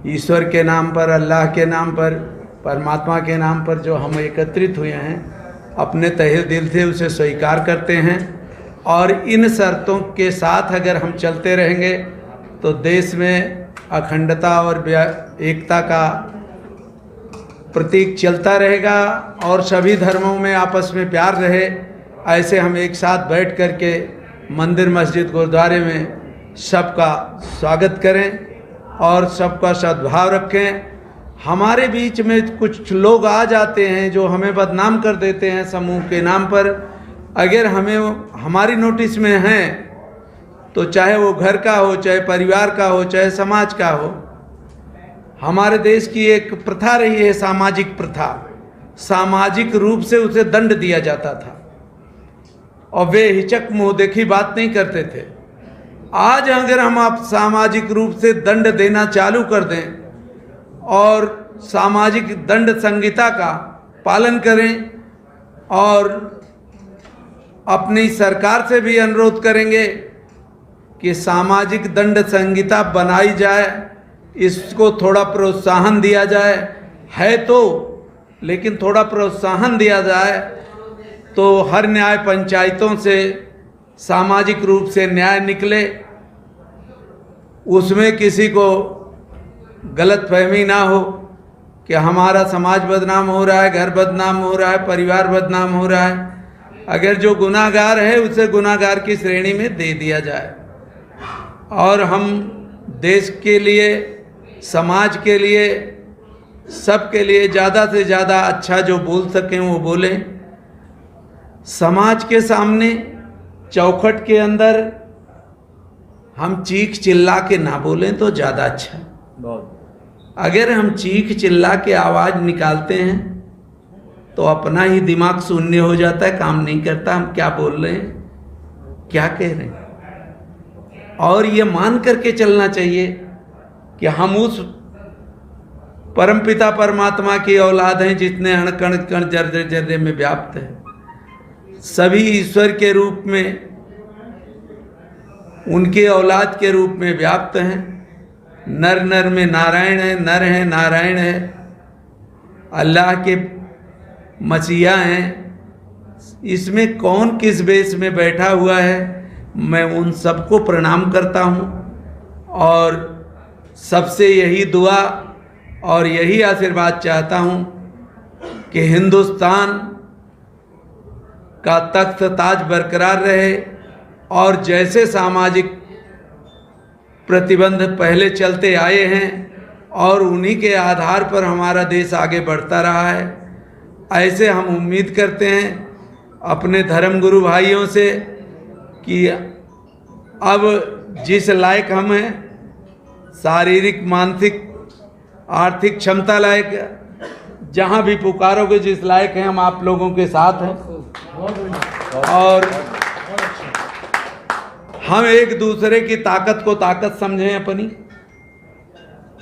ईश्वर के नाम पर, अल्लाह के नाम पर, परमात्मा के नाम पर जो हम एकत्रित हुए हैं, अपने तहे दिल से उसे स्वीकार करते हैं। और इन शर्तों के साथ अगर हम चलते रहेंगे तो देश में अखंडता और एकता का प्रतीक चलता रहेगा और सभी धर्मों में आपस में प्यार रहे। ऐसे हम एक साथ बैठ कर के मंदिर, मस्जिद, गुरुद्वारे में सबका स्वागत करें और सबका सद्भाव रखें। हमारे बीच में कुछ लोग आ जाते हैं जो हमें बदनाम कर देते हैं समूह के नाम पर। अगर हमें हमारी नोटिस में हैं तो चाहे वो घर का हो, चाहे परिवार का हो, चाहे समाज का हो, हमारे देश की एक प्रथा रही है, सामाजिक प्रथा। सामाजिक रूप से उसे दंड दिया जाता था और वे हिचक मुंह देखी बात नहीं करते थे। आज अगर हम आप सामाजिक रूप से दंड देना चालू कर दें और सामाजिक दंड संहिता का पालन करें और अपनी सरकार से भी अनुरोध करेंगे कि सामाजिक दंड संहिता बनाई जाए, इसको थोड़ा प्रोत्साहन दिया जाए, है तो, लेकिन थोड़ा प्रोत्साहन दिया जाए तो हर न्याय पंचायतों से सामाजिक रूप से न्याय निकले, उसमें किसी को गलतफहमी ना हो कि हमारा समाज बदनाम हो रहा है, घर बदनाम हो रहा है, परिवार बदनाम हो रहा है। अगर जो गुनाहगार है उसे गुनाहगार की श्रेणी में दे दिया जाए और हम देश के लिए, समाज के लिए, सबके लिए ज़्यादा से ज़्यादा अच्छा जो बोल सकें वो बोलें। समाज के सामने चौखट के अंदर हम चीख चिल्ला के ना बोलें तो ज़्यादा अच्छा। अगर हम चीख चिल्ला के आवाज़ निकालते हैं तो अपना ही दिमाग शून्य हो जाता है, काम नहीं करता, हम क्या बोल रहे हैं, क्या कह रहे हैं। और ये मान करके चलना चाहिए कि हम उस परमपिता परमात्मा की औलाद हैं जितने अण कण कण जर्रे जर्रे में व्याप्त है, सभी ईश्वर के रूप में, उनके औलाद के रूप में व्याप्त हैं। नर नर में नारायण है, नर है नारायण है, अल्लाह के मसीहा हैं। इसमें कौन किस बेस में बैठा हुआ है, मैं उन सबको प्रणाम करता हूँ और सबसे यही दुआ और यही आशीर्वाद चाहता हूँ कि हिंदुस्तान का तख्त ताज बरकरार रहे और जैसे सामाजिक प्रतिबंध पहले चलते आए हैं और उन्हीं के आधार पर हमारा देश आगे बढ़ता रहा है, ऐसे हम उम्मीद करते हैं अपने धर्मगुरु भाइयों से कि अब जिस लायक हम हैं, शारीरिक, मानसिक, आर्थिक क्षमता लायक, जहाँ भी पुकारोगे जिस लायक हैं, हम आप लोगों के साथ हैं। और हम एक दूसरे की ताकत को ताकत समझें अपनी।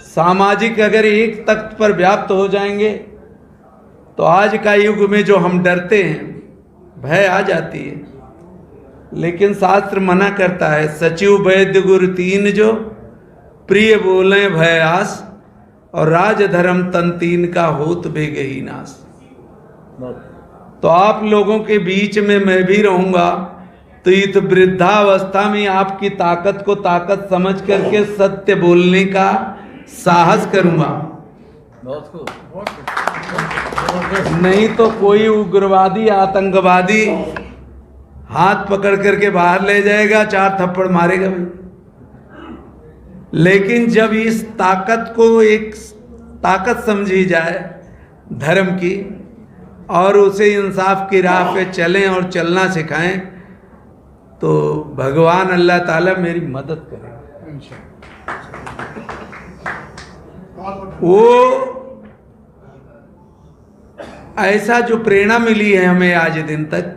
सामाजिक अगर एक तख्त पर व्याप्त हो जाएंगे तो आज का युग में जो हम डरते हैं, भय आ जाती है, लेकिन शास्त्र मना करता है, सचिव वैद्य गुरु तीन जो प्रिय बोले भय आस और राज धर्म तन तीन का होत बेगही नाश। तो आप लोगों के बीच में मैं भी रहूंगा तो इस वृद्धावस्था में आपकी ताकत को ताकत समझ करके सत्य बोलने का साहस करूंगा। नहीं तो कोई उग्रवादी, आतंकवादी हाथ पकड़ करके बाहर ले जाएगा, 4 थप्पड़ मारेगा भी। लेकिन जब इस ताकत को एक ताकत समझी जाए धर्म की और उसे इंसाफ की राह पे चलें और चलना सिखाएं तो भगवान अल्लाह ताला मेरी मदद करेगा। वो ऐसा जो प्रेरणा मिली है हमें आज दिन तक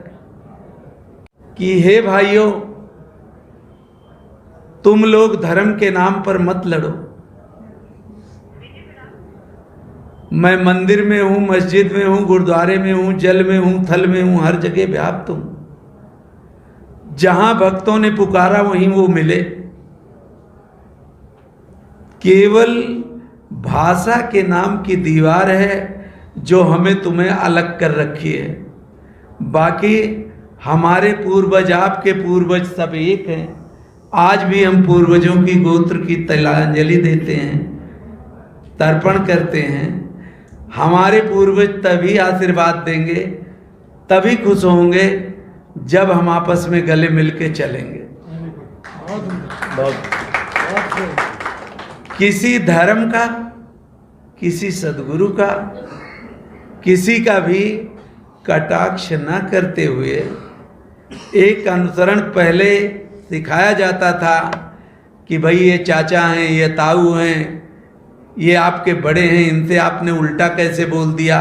कि हे भाइयों, तुम लोग धर्म के नाम पर मत लड़ो। मैं मंदिर में हूं, मस्जिद में हूं, गुरुद्वारे में हूं, जल में हूं, थल में हूं, हर जगह व्याप्त हूं। जहां भक्तों ने पुकारा वहीं वो मिले। केवल भाषा के नाम की दीवार है जो हमें तुम्हें अलग कर रखी है। बाकी हमारे पूर्वज, आपके पूर्वज सब एक हैं। आज भी हम पूर्वजों की गोत्र की तिलांजलि देते हैं, तर्पण करते हैं। हमारे पूर्वज तभी आशीर्वाद देंगे, तभी खुश होंगे जब हम आपस में गले मिलके चलेंगे। किसी धर्म का, किसी सद्गुरु का, किसी का भी कटाक्ष न करते हुए एक अनुसरण पहले सिखाया जाता था कि भाई ये चाचा हैं, ये ताऊ हैं, ये आपके बड़े हैं, इनसे आपने उल्टा कैसे बोल दिया।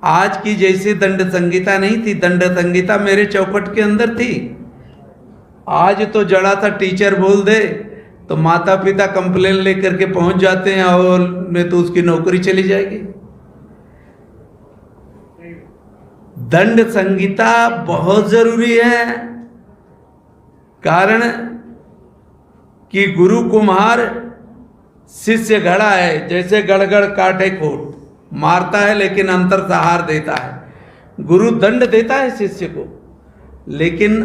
आज की जैसे दंड संहिता नहीं थी, दंड संहिता मेरे चौखट के अंदर थी। आज तो जड़ा सा टीचर बोल दे तो माता पिता कंप्लेन लेकर के पहुंच जाते हैं और में तो उसकी नौकरी चली जाएगी। दंड संहिता बहुत जरूरी है, कारण कि गुरु कुम्हार शिष्य घड़ा है, जैसे गड़गड़ काटे कोट, मारता है लेकिन अंतर सहार देता है। गुरु दंड देता है शिष्य को, लेकिन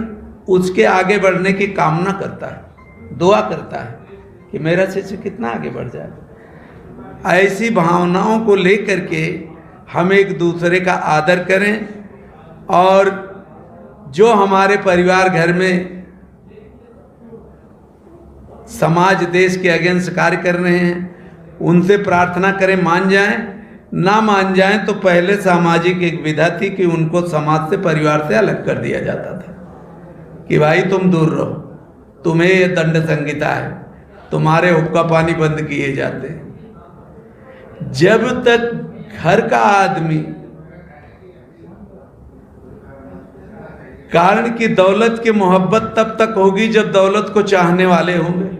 उसके आगे बढ़ने की कामना करता है, दुआ करता है कि मेरा शिष्य कितना आगे बढ़ जाए। ऐसी भावनाओं को लेकर के हम एक दूसरे का आदर करें, और जो हमारे परिवार घर में समाज देश के अगेंस्ट कार्य कर रहे हैं उनसे प्रार्थना करें, मान जाएं। ना मान जाएं तो पहले सामाजिक एक विधा थी कि उनको समाज से, परिवार से अलग कर दिया जाता था कि भाई तुम दूर रहो, तुम्हें ये दंड संहिता है, तुम्हारे हुक्का पानी बंद किए जाते हैं। जब तक घर का आदमी, कारण कि दौलत की मोहब्बत तब तक होगी जब दौलत को चाहने वाले होंगे।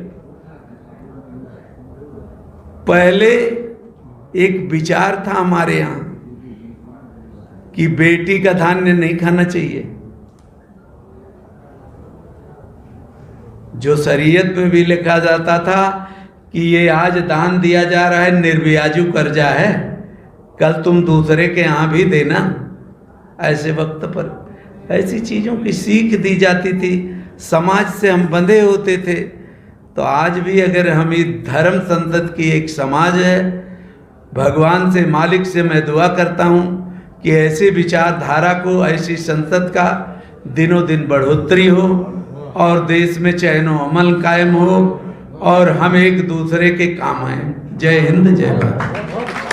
पहले एक विचार था हमारे यहां कि बेटी का धान्य नहीं खाना चाहिए, जो शरीयत में भी लिखा जाता था कि ये आज दान दिया जा रहा है, निर्ब्याजू कर्जा है, कल तुम दूसरे के यहां भी देना। ऐसे वक्त पर ऐसी चीजों की सीख दी जाती थी, समाज से हम बंधे होते थे। तो आज भी अगर हम इस धर्म संसद की एक समाज है, भगवान से, मालिक से मैं दुआ करता हूँ कि ऐसे विचारधारा को, ऐसी संसद का दिनों दिन बढ़ोतरी हो और देश में चैनो अमल कायम हो और हम एक दूसरे के काम आए। जय हिंद, जय भारत।